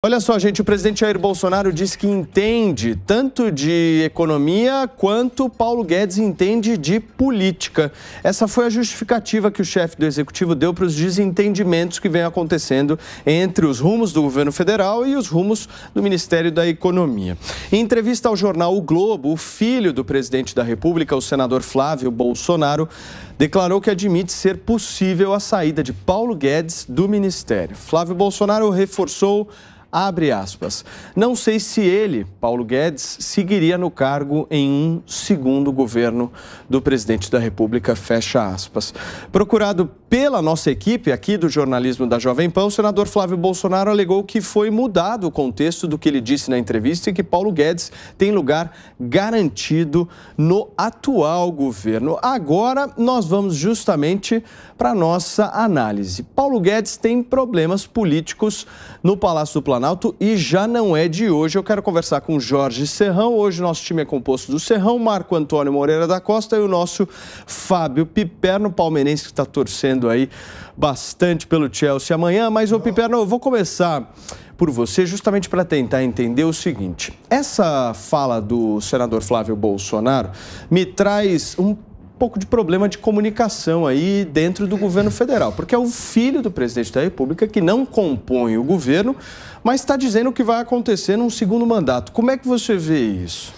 Olha só, gente, o presidente Jair Bolsonaro disse que entende tanto de economia quanto Paulo Guedes entende de política. Essa foi a justificativa que o chefe do executivo deu para os desentendimentos que vem acontecendo entre os rumos do governo federal e os rumos do Ministério da Economia. Em entrevista ao jornal O Globo, o filho do presidente da República, o senador Flávio Bolsonaro, declarou que admite ser possível a saída de Paulo Guedes do ministério. Flávio Bolsonaro reforçou, abre aspas, não sei se ele, Paulo Guedes, seguiria no cargo em um segundo governo do presidente da República, fecha aspas. Procurado pela nossa equipe aqui do jornalismo da Jovem Pan, o senador Flávio Bolsonaro alegou que foi mudado o contexto do que ele disse na entrevista e que Paulo Guedes tem lugar garantido no atual governo. Agora nós vamos justamente para a nossa análise. Paulo Guedes tem problemas políticos no Palácio do Planalto e já não é de hoje. Eu quero conversar com Jorge Serrão. Hoje nosso time é composto do Serrão, Marco Antônio Moreira da Costa e o nosso Fábio Piperno, palmeirense, que está torcendo aí bastante pelo Chelsea amanhã. Mas, ô Piperno, eu vou começar por você justamente para tentar entender o seguinte. Essa fala do senador Flávio Bolsonaro me traz um pouco de problema de comunicação aí dentro do governo federal, porque é o filho do presidente da República que não compõe o governo, mas está dizendo o que vai acontecer num segundo mandato. Como é que você vê isso?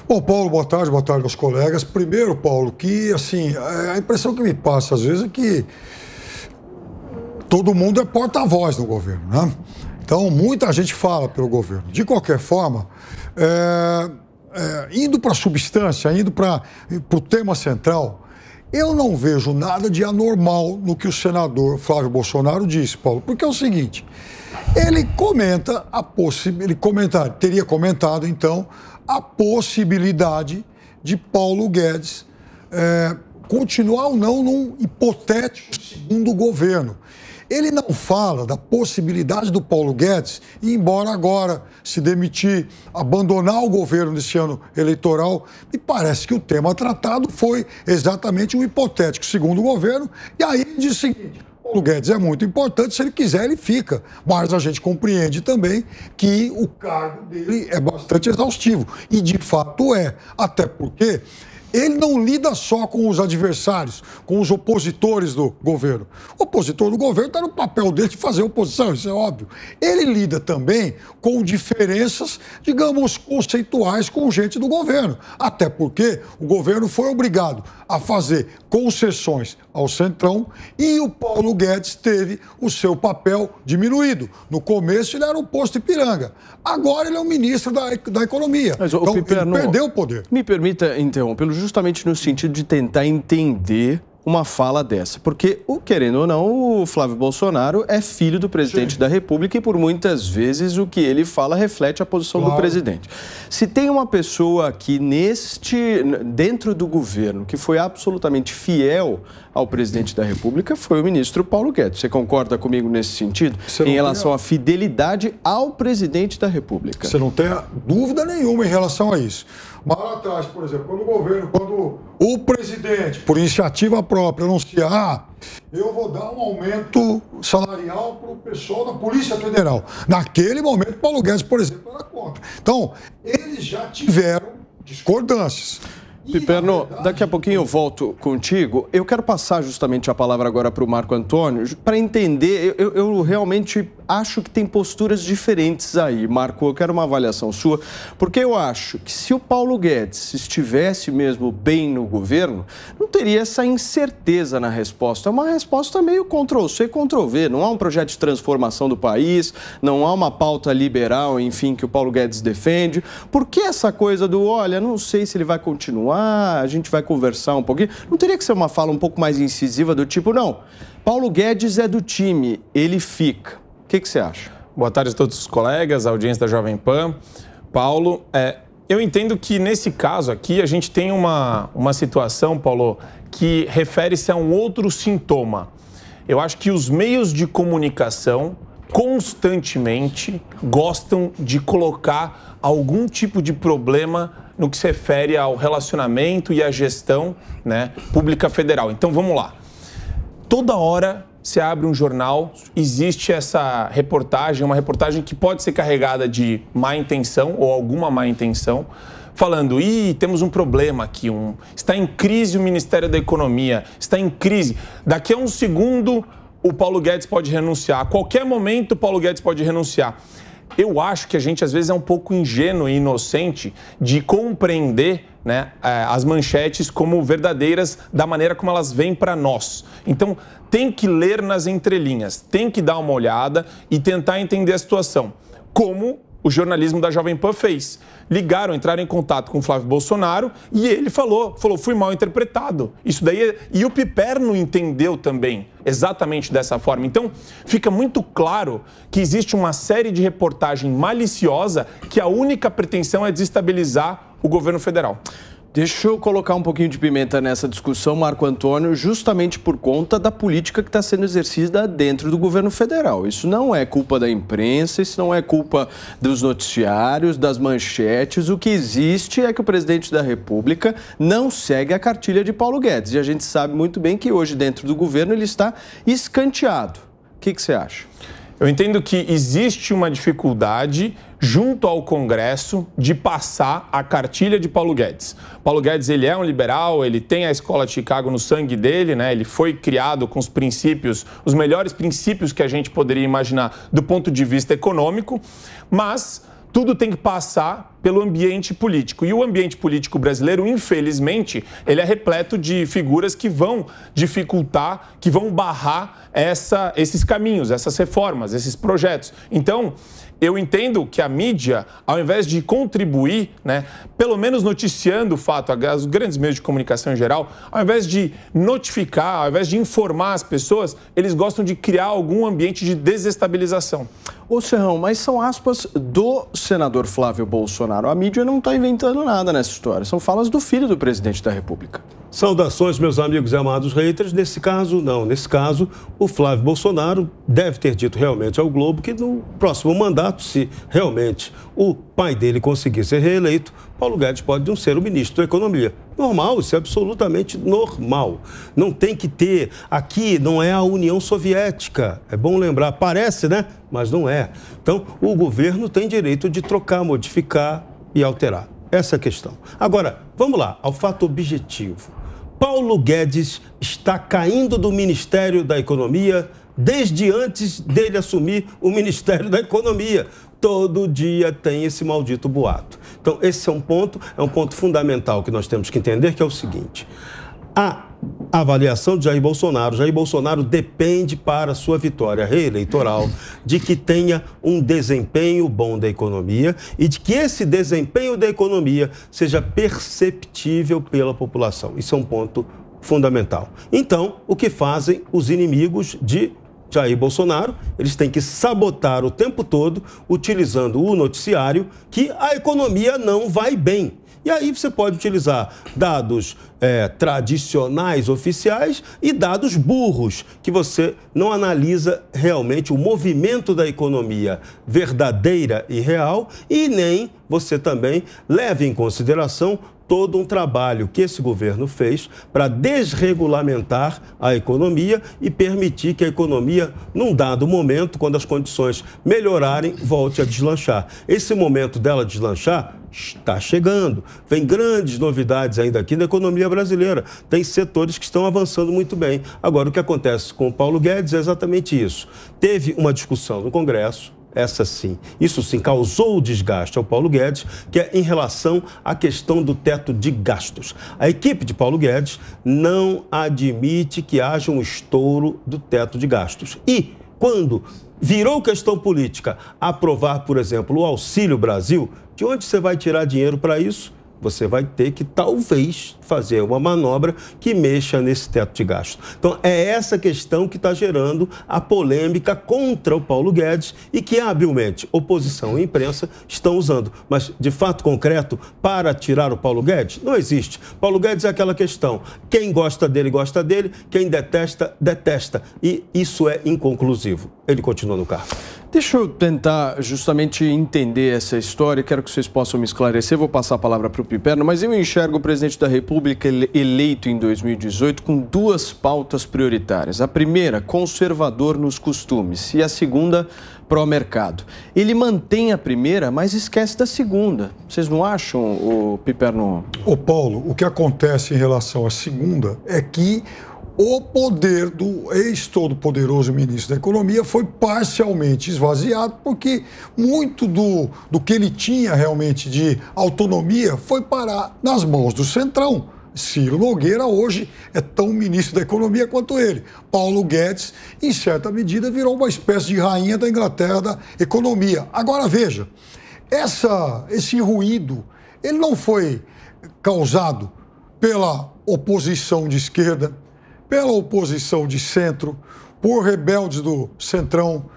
Bom, Paulo, boa tarde aos colegas. Primeiro, Paulo, que assim, a impressão que me passa às vezes é que todo mundo é porta-voz do governo, né? Então, muita gente fala pelo governo. De qualquer forma, indo para a substância, indo para o tema central, eu não vejo nada de anormal no que o senador Flávio Bolsonaro disse, Paulo, porque é o seguinte, ele comenta teria comentado, então, a possibilidade de Paulo Guedes continuar ou não num hipotético segundo governo. Ele não fala da possibilidade do Paulo Guedes ir embora agora, se demitir, abandonar o governo nesse ano eleitoral. Me parece que o tema tratado foi exatamente um hipotético segundo governo. E aí ele diz o seguinte, Paulo Guedes é muito importante, se ele quiser ele fica. Mas a gente compreende também que o cargo dele é bastante exaustivo. E de fato é, até porque ele não lida só com os adversários, com os opositores do governo. O opositor do governo está no papel dele de fazer oposição, isso é óbvio. Ele lida também com diferenças, digamos, conceituais com gente do governo. Até porque o governo foi obrigado a fazer concessões ao Centrão e o Paulo Guedes teve o seu papel diminuído. No começo ele era o posto Ipiranga. Agora ele é o ministro da Economia. Mas, então, Piperno, ele perdeu o poder. Me permita interrompê-lo justamente no sentido de tentar entender uma fala dessa. Porque, querendo ou não, o Flávio Bolsonaro é filho do presidente da República e, por muitas vezes, o que ele fala reflete a posição do presidente. Se tem uma pessoa aqui dentro do governo que foi absolutamente fiel ao presidente da República, foi o ministro Paulo Guedes. Você concorda comigo nesse sentido? Em relação à fidelidade ao presidente da República? Você não tem dúvida nenhuma em relação a isso. Mas lá atrás, por exemplo, quando o presidente, por iniciativa própria, anunciar, eu vou dar um aumento salarial para o pessoal da Polícia Federal. Naquele momento, Paulo Guedes, por exemplo, era contra. Então, eles já tiveram discordâncias. Piperno, daqui a pouquinho eu volto contigo. Eu quero passar justamente a palavra agora para o Marco Antônio, para entender, eu realmente acho que tem posturas diferentes aí. Marco, eu quero uma avaliação sua, porque eu acho que se o Paulo Guedes estivesse mesmo bem no governo, não teria essa incerteza na resposta. É uma resposta meio Ctrl-C, Ctrl-V. Não há um projeto de transformação do país, não há uma pauta liberal, enfim, que o Paulo Guedes defende. Por que essa coisa do, olha, não sei se ele vai continuar, a gente vai conversar um pouquinho? Não teria que ser uma fala um pouco mais incisiva do tipo, não, Paulo Guedes é do time, ele fica. O que você acha? Boa tarde a todos os colegas, a audiência da Jovem Pan. Paulo, eu entendo que nesse caso aqui a gente tem uma situação, Paulo, que refere-se a um outro sintoma. Eu acho que os meios de comunicação constantemente gostam de colocar algum tipo de problema no que se refere ao relacionamento e à gestão, né, pública federal. Então vamos lá. Toda hora você abre um jornal, existe essa reportagem, uma reportagem que pode ser carregada de má intenção ou alguma má intenção, falando, temos um problema aqui, está em crise o Ministério da Economia, está em crise. Daqui a um segundo, o Paulo Guedes pode renunciar. A qualquer momento, o Paulo Guedes pode renunciar. Eu acho que a gente, às vezes, é um pouco ingênuo e inocente de compreender, né, as manchetes como verdadeiras da maneira como elas vêm para nós. Então, tem que ler nas entrelinhas, tem que dar uma olhada e tentar entender a situação. Como o jornalismo da Jovem Pan fez. Entraram em contato com o Flávio Bolsonaro e ele falou, fui mal interpretado. Isso daí, e o Piperno entendeu também exatamente dessa forma. Então, fica muito claro que existe uma série de reportagem maliciosa que a única pretensão é desestabilizar o governo federal. Deixa eu colocar um pouquinho de pimenta nessa discussão, Marco Antônio, justamente por conta da política que está sendo exercida dentro do governo federal. Isso não é culpa da imprensa, isso não é culpa dos noticiários, das manchetes. O que existe é que o presidente da República não segue a cartilha de Paulo Guedes. E a gente sabe muito bem que hoje, dentro do governo, ele está escanteado. O que você acha? Eu entendo que existe uma dificuldade junto ao Congresso de passar a cartilha de Paulo Guedes. Paulo Guedes, ele é um liberal, ele tem a escola de Chicago no sangue dele, né? Ele foi criado com os princípios, os melhores princípios que a gente poderia imaginar do ponto de vista econômico, mas tudo tem que passar pelo ambiente político. E o ambiente político brasileiro, infelizmente, ele é repleto de figuras que vão dificultar, que vão barrar esses caminhos, essas reformas, esses projetos. Então, eu entendo que a mídia, ao invés de contribuir, né, pelo menos noticiando o fato, os grandes meios de comunicação em geral, ao invés de notificar, ao invés de informar as pessoas, eles gostam de criar algum ambiente de desestabilização. Ô Serrão, mas são aspas do senador Flávio Bolsonaro. A mídia não está inventando nada nessa história. São falas do filho do presidente da República. Saudações, meus amigos e amados haters. Nesse caso, não. Nesse caso, o Flávio Bolsonaro deve ter dito realmente ao Globo que no próximo mandato, se realmente o pai dele conseguir ser reeleito, Paulo Guedes pode não ser o ministro da Economia. Normal, isso é absolutamente normal. Não tem que ter. Aqui não é a União Soviética. É bom lembrar. Parece, né? Mas não é. Então, o governo tem direito de trocar, modificar e alterar. Essa é a questão. Agora, vamos lá, ao fato objetivo. Paulo Guedes está caindo do Ministério da Economia desde antes dele assumir o Ministério da Economia. Todo dia tem esse maldito boato. Então, esse é um ponto fundamental que nós temos que entender, que é o seguinte. A avaliação de Jair Bolsonaro depende para sua vitória reeleitoral de que tenha um desempenho bom da economia e de que esse desempenho da economia seja perceptível pela população. Isso é um ponto fundamental. Então, o que fazem os inimigos de Jair Bolsonaro? Eles têm que sabotar o tempo todo, utilizando o noticiário, que a economia não vai bem. E aí você pode utilizar dados tradicionais, oficiais, e dados burros, que você não analisa realmente o movimento da economia verdadeira e real, e nem você também leva em consideração todo um trabalho que esse governo fez para desregulamentar a economia e permitir que a economia, num dado momento, quando as condições melhorarem, volte a deslanchar. Esse momento dela deslanchar está chegando. Vem grandes novidades ainda aqui na economia brasileira. Tem setores que estão avançando muito bem. Agora, o que acontece com o Paulo Guedes é exatamente isso. Teve uma discussão no Congresso, essa sim, isso sim causou desgaste ao Paulo Guedes, que é em relação à questão do teto de gastos. A equipe de Paulo Guedes não admite que haja um estouro do teto de gastos. E quando virou questão política aprovar, por exemplo, o Auxílio Brasil, de onde você vai tirar dinheiro para isso? Você vai ter que, talvez, fazer uma manobra que mexa nesse teto de gasto. Então, é essa questão que está gerando a polêmica contra o Paulo Guedes e que, habilmente, oposição e imprensa estão usando. Mas, de fato concreto, para tirar o Paulo Guedes, não existe. Paulo Guedes é aquela questão. Quem gosta dele, gosta dele. Quem detesta, detesta. E isso é inconclusivo. Ele continua no cargo. Deixa eu tentar justamente entender essa história, quero que vocês possam me esclarecer, vou passar a palavra para o Piperno, mas eu enxergo o presidente da República eleito em 2018 com duas pautas prioritárias. A primeira, conservador nos costumes, e a segunda, pró-mercado. Ele mantém a primeira, mas esquece da segunda. Vocês não acham, o Piperno? Ô Paulo, o que acontece em relação à segunda é que o poder do ex-todo-poderoso ministro da Economia foi parcialmente esvaziado, porque muito do que ele tinha realmente de autonomia foi parar nas mãos do Centrão. Ciro Nogueira hoje é tão ministro da Economia quanto ele. Paulo Guedes, em certa medida, virou uma espécie de rainha da Inglaterra da economia. Agora veja, esse ruído, ele não foi causado pela oposição de esquerda, pela oposição de centro, por rebeldes do Centrão,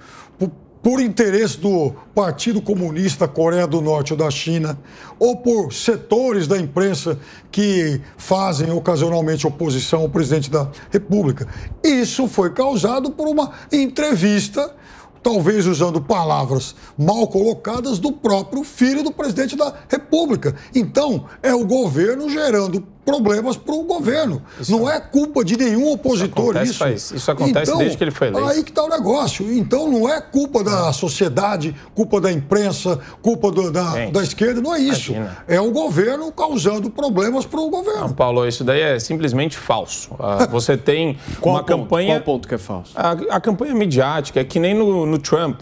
por interesse do Partido Comunista da Coreia do Norte ou da China, ou por setores da imprensa que fazem ocasionalmente oposição ao presidente da República. Isso foi causado por uma entrevista, talvez usando palavras mal colocadas, do próprio filho do presidente da República. Então, é o governo gerando problemas para o governo. Não é culpa de nenhum opositor isso acontece então, desde que ele foi eleito. Aí que está o negócio. Então, não é culpa da sociedade, culpa da imprensa, culpa da esquerda, não é isso. Imagina. É o governo causando problemas para o governo. Não, Paulo, isso daí é simplesmente falso. Você tem uma campanha... Qual ponto que é falso? A campanha midiática, é que nem no Trump.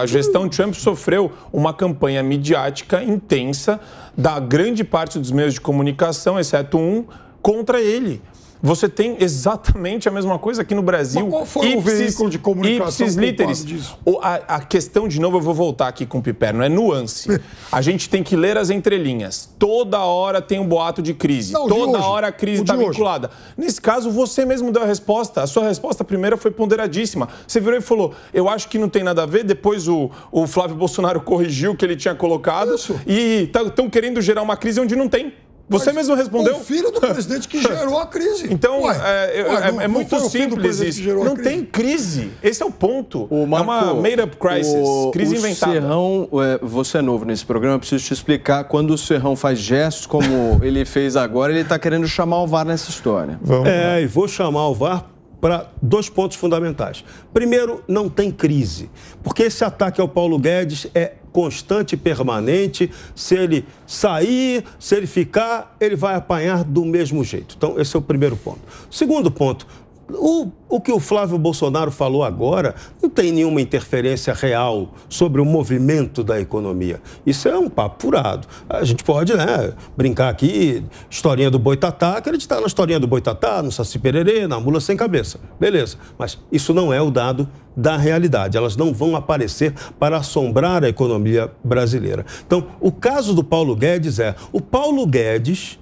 A gestão Trump sofreu uma campanha midiática intensa da grande parte dos meios de comunicação, exceto um, contra ele. Você tem exatamente a mesma coisa aqui no Brasil. Mas qual foi o veículo de comunicação literis disso? A questão, de novo, eu vou voltar aqui com o Piperno, é nuance. A gente tem que ler as entrelinhas. Toda hora tem um boato de crise. Não, toda hora a crise está vinculada. Nesse caso, você mesmo deu a resposta. A sua resposta primeira foi ponderadíssima. Você virou e falou, eu acho que não tem nada a ver. Depois o Flávio Bolsonaro corrigiu o que ele tinha colocado. Isso. E estão querendo gerar uma crise onde não tem. Você mesmo respondeu? O filho do presidente que gerou a crise. Então, é muito simples isso. Não tem crise. Esse é o ponto. É uma made-up crisis. Crise inventada. Serrão, você é novo nesse programa, eu preciso te explicar. Quando o Serrão faz gestos como ele fez agora, ele está querendo chamar o VAR nessa história. E vou chamar o VAR para dois pontos fundamentais. Primeiro, não tem crise, porque esse ataque ao Paulo Guedes é constante e permanente. Se ele sair, se ele ficar, ele vai apanhar do mesmo jeito. Então, esse é o primeiro ponto. Segundo ponto, o que o Flávio Bolsonaro falou agora não tem nenhuma interferência real sobre o movimento da economia. Isso é um papo furado. A gente pode, brincar aqui, historinha do Boitatá, acreditar na historinha do Boitatá, no Saci Pererê, na mula sem cabeça. Beleza, mas isso não é o dado da realidade. Elas não vão aparecer para assombrar a economia brasileira. Então, o caso do Paulo Guedes o Paulo Guedes,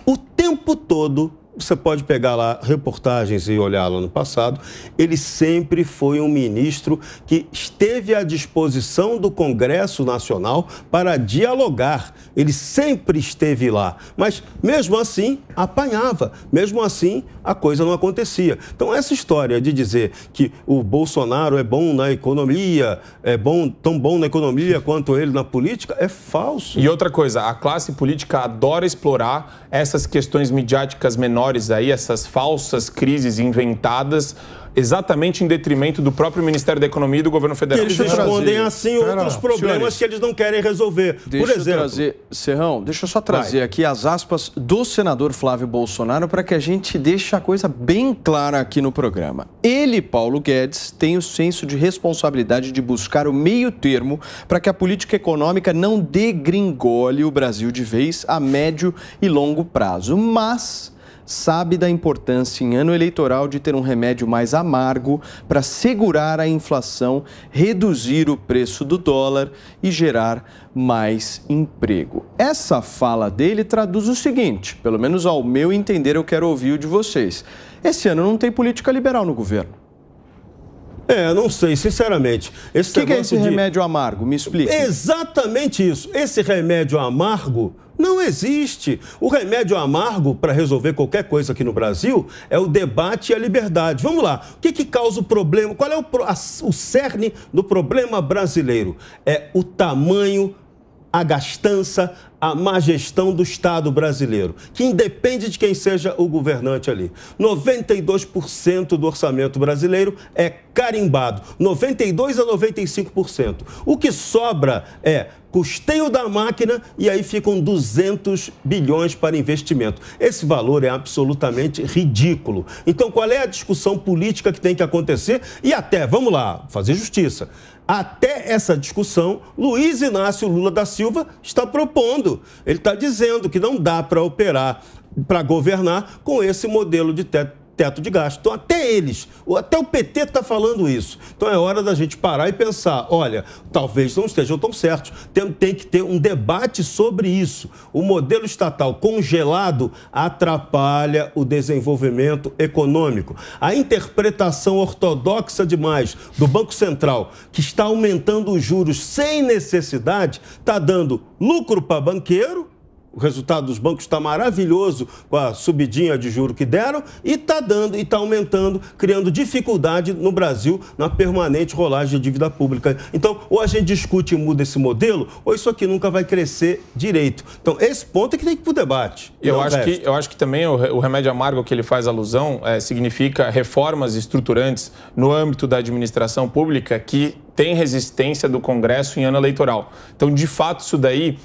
o tempo todo, você pode pegar lá reportagens e olhar lá no passado, ele sempre foi um ministro que esteve à disposição do Congresso Nacional para dialogar. Ele sempre esteve lá, mas mesmo assim apanhava, mesmo assim a coisa não acontecia. Então essa história de dizer que o Bolsonaro é bom na economia, tão bom na economia quanto ele na política, é falso. E outra coisa, a classe política adora explorar essas questões midiáticas menores aí, essas falsas crises inventadas, exatamente em detrimento do próprio Ministério da Economia e do governo federal. Eles respondem assim outros problemas que eles não querem resolver. Por exemplo... Serrão, deixa eu só trazer aqui as aspas do senador Flávio Bolsonaro para que a gente deixe a coisa bem clara aqui no programa. Ele, Paulo Guedes, tem o senso de responsabilidade de buscar o meio termo para que a política econômica não degringole o Brasil de vez a médio e longo prazo, mas sabe da importância em ano eleitoral de ter um remédio mais amargo para segurar a inflação, reduzir o preço do dólar e gerar mais emprego. Essa fala dele traduz o seguinte, pelo menos ao meu entender, eu quero ouvir o de vocês. Esse ano não tem política liberal no governo. Não sei, sinceramente. O que é esse remédio amargo? Me explica. Exatamente isso. Esse remédio amargo Não existe. O remédio amargo para resolver qualquer coisa aqui no Brasil é o debate e a liberdade. Vamos lá. O que causa o problema? Qual é o cerne do problema brasileiro? É o tamanho, a gastança, a má gestão do Estado brasileiro, que independe de quem seja o governante ali. 92% do orçamento brasileiro é carimbado, 92% a 95%. O que sobra é custeio da máquina e aí ficam 200 bilhões para investimento. Esse valor é absolutamente ridículo. Então, qual é a discussão política que tem que acontecer? E até, vamos lá, fazer justiça. Até essa discussão, Luiz Inácio Lula da Silva está propondo. Ele está dizendo que não dá para operar, para governar com esse modelo de teto de gasto. Então, até o PT está falando isso. Então, é hora da gente parar e pensar, olha, talvez não estejam tão certos. Tem que ter um debate sobre isso. O modelo estatal congelado atrapalha o desenvolvimento econômico. A interpretação ortodoxa demais do Banco Central, que está aumentando os juros sem necessidade, está dando lucro para banqueiro. O resultado dos bancos está maravilhoso com a subidinha de juro que deram e está aumentando, criando dificuldade no Brasil na permanente rolagem de dívida pública. Então, ou a gente discute e muda esse modelo, ou isso aqui nunca vai crescer direito. Então, esse ponto é que tem que ir para o debate. Eu acho que também o remédio amargo que ele faz alusão significa reformas estruturantes no âmbito da administração pública que tem resistência do Congresso em ano eleitoral. Então, de fato, isso daí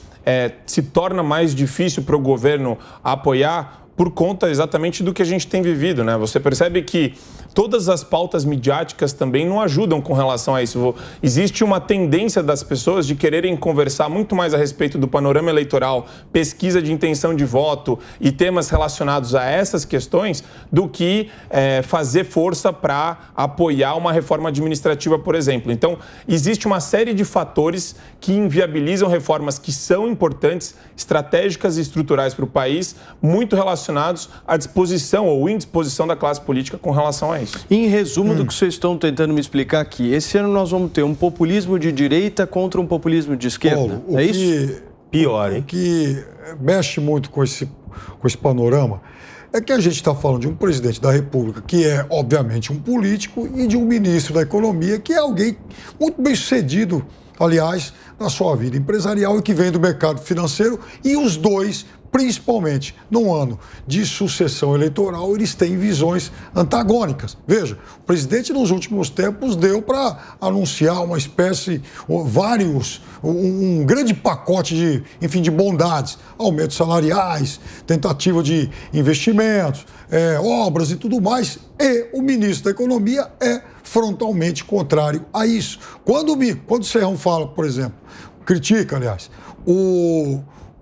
se torna mais difícil para o governo apoiar por conta exatamente do que a gente tem vivido, né? Você percebe que todas as pautas midiáticas também não ajudam com relação a isso. Existe uma tendência das pessoas de quererem conversar muito mais a respeito do panorama eleitoral, pesquisa de intenção de voto e temas relacionados a essas questões do que fazer força para apoiar uma reforma administrativa, por exemplo. Então, existe uma série de fatores que inviabilizam reformas que são importantes, estratégicas e estruturais para o país, muito relacionados à disposição ou indisposição da classe política com relação a isso. Em resumo do que vocês estão tentando me explicar aqui, esse ano nós vamos ter um populismo de direita contra um populismo de esquerda, Paulo, isso? Pior, hein? O que mexe muito com esse panorama é que a gente está falando de um presidente da República que é, obviamente, um político e de um ministro da Economia que é alguém muito bem sucedido, aliás, na sua vida empresarial e que vem do mercado financeiro, e os dois, principalmente num ano de sucessão eleitoral, eles têm visões antagônicas. Veja, o presidente nos últimos tempos deu para anunciar uma espécie, um grande pacote de bondades, aumentos salariais, tentativa de investimentos, obras e tudo mais, e o ministro da Economia é frontalmente contrário a isso. Quando o Serrão fala, por exemplo, critica, aliás,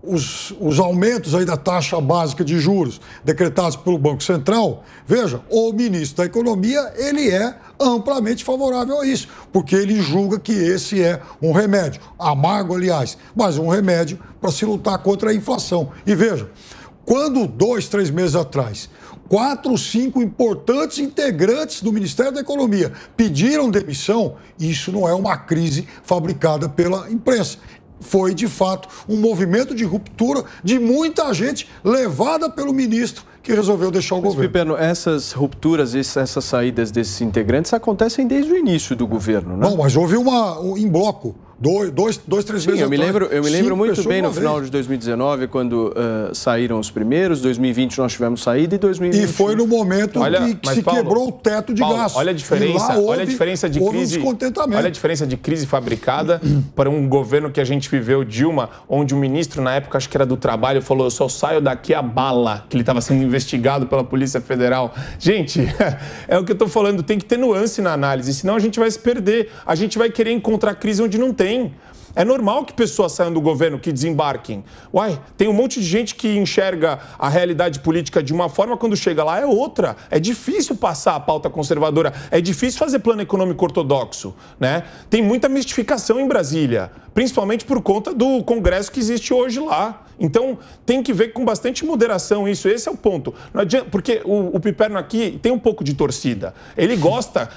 os aumentos aí da taxa básica de juros decretados pelo Banco Central, veja, o ministro da Economia, ele é amplamente favorável a isso, porque ele julga que esse é um remédio, amargo, aliás, mas um remédio para se lutar contra a inflação. E veja, quando 2, 3 meses atrás, 4, 5 importantes integrantes do Ministério da Economia pediram demissão, isso não é uma crise fabricada pela imprensa. Foi, de fato, um movimento de ruptura de muita gente levada pelo ministro que resolveu deixar o governo. Pipeno, essas rupturas, essas saídas desses integrantes acontecem desde o início do governo, né? Não, mas houve em bloco. 2, 3 meses eu me lembro muito bem no final vez. de 2019, quando saíram os primeiros, 2020 nós tivemos saída e 2020... E foi no momento que se quebrou o teto de gasto. Olha a diferença de crise. Um descontentamento. Olha a diferença de crise fabricada para um governo que a gente viveu, Dilma, onde o ministro, na época, acho que era do Trabalho, falou: eu só saio daqui a bala, que ele estava sendo investigado pela Polícia Federal. Gente, é o que eu estou falando, tem que ter nuance na análise, senão a gente vai se perder. A gente vai querer encontrar crise onde não tem. É normal que pessoas saiam do governo, que desembarquem. Tem um monte de gente que enxerga a realidade política de uma forma, quando chega lá é outra. É difícil passar a pauta conservadora, é difícil fazer plano econômico ortodoxo, né? Tem muita mistificação em Brasília. principalmente por conta do Congresso que existe hoje lá. Então, tem que ver com bastante moderação isso. Esse é o ponto. Não adianta, porque o Piperno aqui tem um pouco de torcida. Ele gosta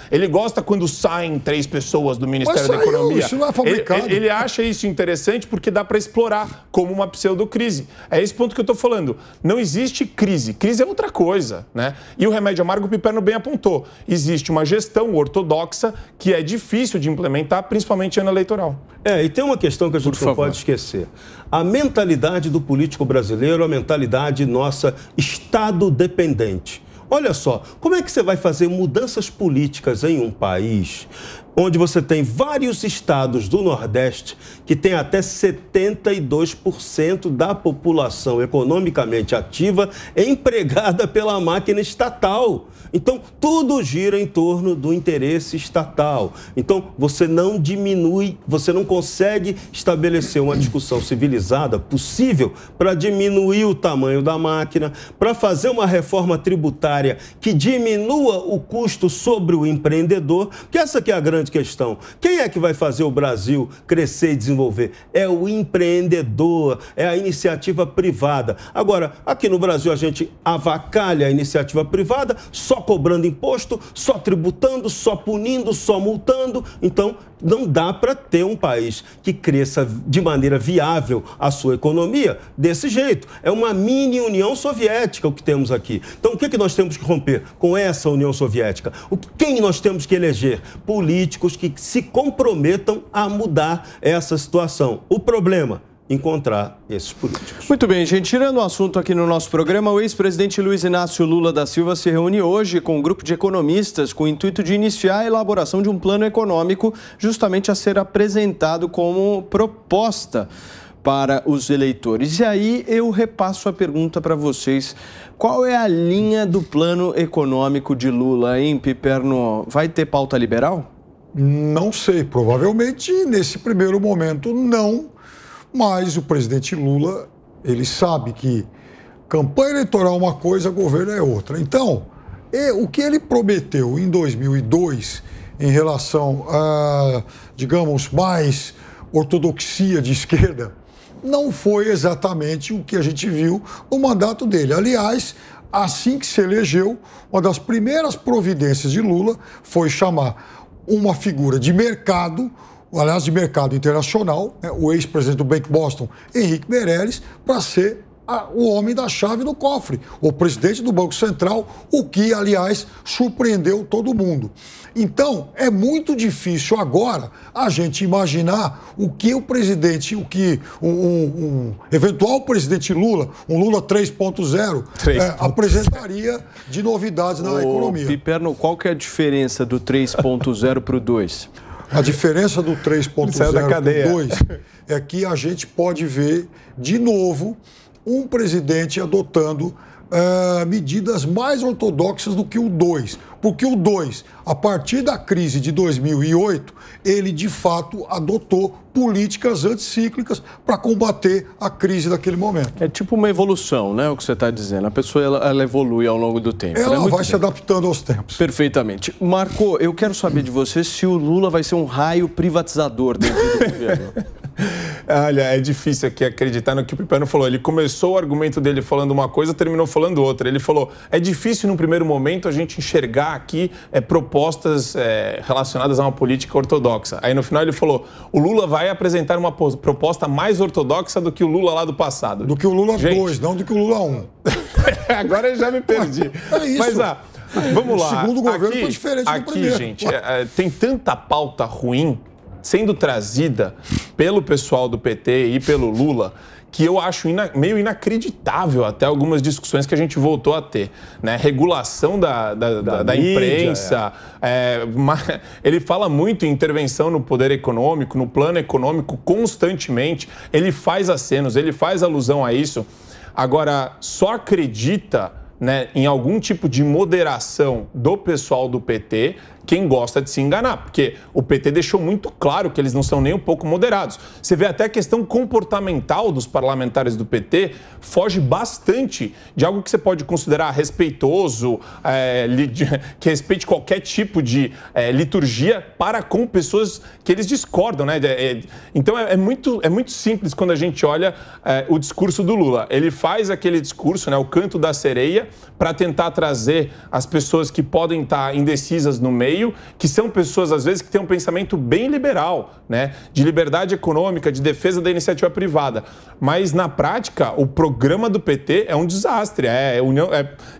quando saem 3 pessoas do Ministério da Economia. Isso não é fabricado. Ele acha isso interessante porque dá para explorar como uma pseudocrise. É esse ponto que eu estou falando. Não existe crise. Crise é outra coisa, né? E o remédio amargo, o Piperno bem apontou. Existe uma gestão ortodoxa que é difícil de implementar, principalmente em ano eleitoral. E tem uma questão que a gente não pode esquecer. A mentalidade do político brasileiro, a mentalidade nossa Estado dependente. Olha só, como é que você vai fazer mudanças políticas em um país onde você tem vários estados do Nordeste que tem até 72% da população economicamente ativa empregada pela máquina estatal? Então, tudo gira em torno do interesse estatal. Então, você não diminui, você não consegue estabelecer uma discussão civilizada possível para diminuir o tamanho da máquina, para fazer uma reforma tributária que diminua o custo sobre o empreendedor, que essa que é a grande questão. Quem é que vai fazer o Brasil crescer e desenvolver? É o empreendedor, é a iniciativa privada. Agora, aqui no Brasil a gente avacalha a iniciativa privada, só cobrando imposto, só tributando, só punindo, só multando. Então, não dá para ter um país que cresça de maneira viável a sua economia desse jeito. É uma mini União Soviética o que temos aqui. Então, o que nós temos que romper com essa União Soviética? Quem nós temos que eleger? Políticos que se comprometam a mudar essa situação. O problema: encontrar esses políticos. Muito bem, gente. Tirando o assunto aqui no nosso programa, o ex-presidente Luiz Inácio Lula da Silva se reúne hoje com um grupo de economistas com o intuito de iniciar a elaboração de um plano econômico justamente a ser apresentado como proposta para os eleitores. E aí eu repasso a pergunta para vocês. Qual é a linha do plano econômico de Lula, hein, Piperno? Vai ter pauta liberal? Não sei. Provavelmente, nesse primeiro momento, não. Mas o presidente Lula, ele sabe que campanha eleitoral é uma coisa, governo é outra. Então, o que ele prometeu em 2002 em relação a, digamos, mais ortodoxia de esquerda, não foi exatamente o que a gente viu no mandato dele. Aliás, assim que se elegeu, uma das primeiras providências de Lula foi chamar uma figura de mercado, aliás, de mercado internacional, né, o ex-presidente do Bank Boston, Henrique Meirelles, para ser o homem da chave do cofre, o presidente do Banco Central, o que, aliás, surpreendeu todo mundo. Então, é muito difícil agora a gente imaginar o que o presidente, o que um eventual presidente Lula, um Lula 3.0, apresentaria de novidades na economia. Piperno, qual que é a diferença do 3.0 para o 2? A diferença do 3.0 para o 2 é que a gente pode ver, de novo, um presidente adotando medidas mais ortodoxas do que o 2. Porque o 2, a partir da crise de 2008, ele, de fato, adotou políticas anticíclicas para combater a crise daquele momento. É tipo uma evolução, né, o que você está dizendo. A pessoa ela evolui ao longo do tempo. Ela vai se adaptando aos tempos. Perfeitamente. Marco, eu quero saber de você se o Lula vai ser um raio privatizador dentro do governo. Olha, é difícil aqui acreditar no que o Piperno falou. Ele começou o argumento dele falando uma coisa, terminou falando outra. Ele falou, é difícil num primeiro momento a gente enxergar aqui propostas relacionadas a uma política ortodoxa. Aí no final ele falou, o Lula vai apresentar uma proposta mais ortodoxa do que o Lula lá do passado. Do que o Lula 2, não do que o Lula 1. Agora eu já me perdi. É isso. Mas vamos lá. O segundo governo foi diferente do primeiro. Aqui, gente, tem tanta pauta ruim sendo trazida pelo pessoal do PT e pelo Lula, que eu acho meio inacreditável até algumas discussões que a gente voltou a ter, né? Regulação da imprensa. Ele fala muito em intervenção no poder econômico, no plano econômico, constantemente. Ele faz acenos, ele faz alusão a isso. Agora, só acredita, né, em algum tipo de moderação do pessoal do PT quem gosta de se enganar, porque o PT deixou muito claro que eles não são nem um pouco moderados. Você vê até a questão comportamental dos parlamentares do PT foge bastante de algo que você pode considerar respeitoso, que respeite qualquer tipo de liturgia para com pessoas que eles discordam, né? Então é muito simples quando a gente olha o discurso do Lula. Ele faz aquele discurso, né, o canto da sereia, para tentar trazer as pessoas que podem estar indecisas no meio, que são pessoas, às vezes, que têm um pensamento bem liberal, né, de liberdade econômica, de defesa da iniciativa privada. Mas, na prática, o programa do PT é um desastre. É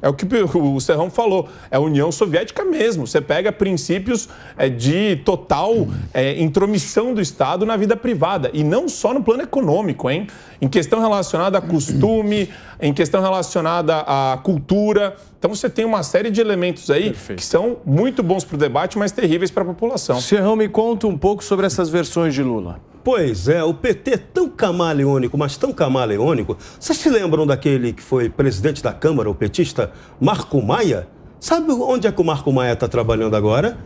o que o Serrão falou, é a União Soviética mesmo. Você pega princípios de total intromissão do Estado na vida privada, e não só no plano econômico, hein? Em questão relacionada a costume, em questão relacionada à cultura. Então você tem uma série de elementos aí que são muito bons para o debate, mas terríveis para a população. Serrão, me conta um pouco sobre essas versões de Lula. Pois é, o PT é tão camaleônico, mas tão camaleônico. Vocês se lembram daquele que foi presidente da Câmara, o petista Marco Maia? Sabe onde é que o Marco Maia está trabalhando agora?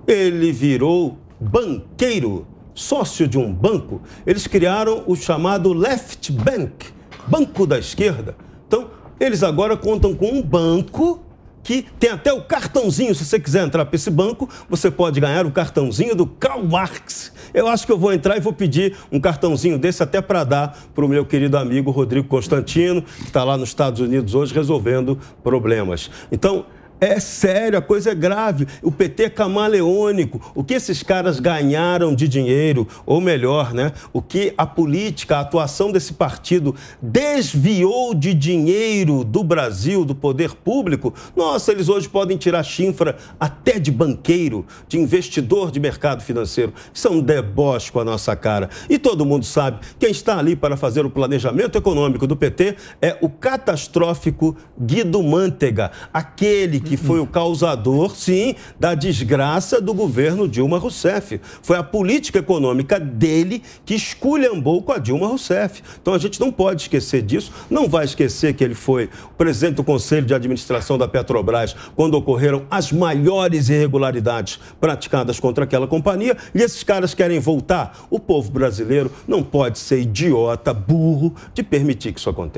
Ele virou banqueiro, sócio de um banco. Eles criaram o chamado Left Bank, Banco da Esquerda. Então, eles agora contam com um banco que tem até o cartãozinho. Se você quiser entrar para esse banco, você pode ganhar o cartãozinho do Karl Marx. Eu acho que eu vou entrar e vou pedir um cartãozinho desse até para dar para o meu querido amigo Rodrigo Constantino, que está lá nos Estados Unidos hoje resolvendo problemas. Então, é sério, a coisa é grave. O PT é camaleônico. O que esses caras ganharam de dinheiro, ou melhor, né? O que a política, a atuação desse partido desviou de dinheiro do Brasil, do poder público, nossa, eles hoje podem tirar chinfra até de banqueiro, de investidor de mercado financeiro. Isso é um deboche com a nossa cara. E todo mundo sabe, quem está ali para fazer o planejamento econômico do PT é o catastrófico Guido Mantega, aquele que foi o causador, sim, da desgraça do governo Dilma Rousseff. Foi a política econômica dele que esculhambou com a Dilma Rousseff. Então a gente não pode esquecer disso, não vai esquecer que ele foi o presidente do Conselho de Administração da Petrobras quando ocorreram as maiores irregularidades praticadas contra aquela companhia, e esses caras querem voltar. O povo brasileiro não pode ser idiota, burro, de permitir que isso aconteça.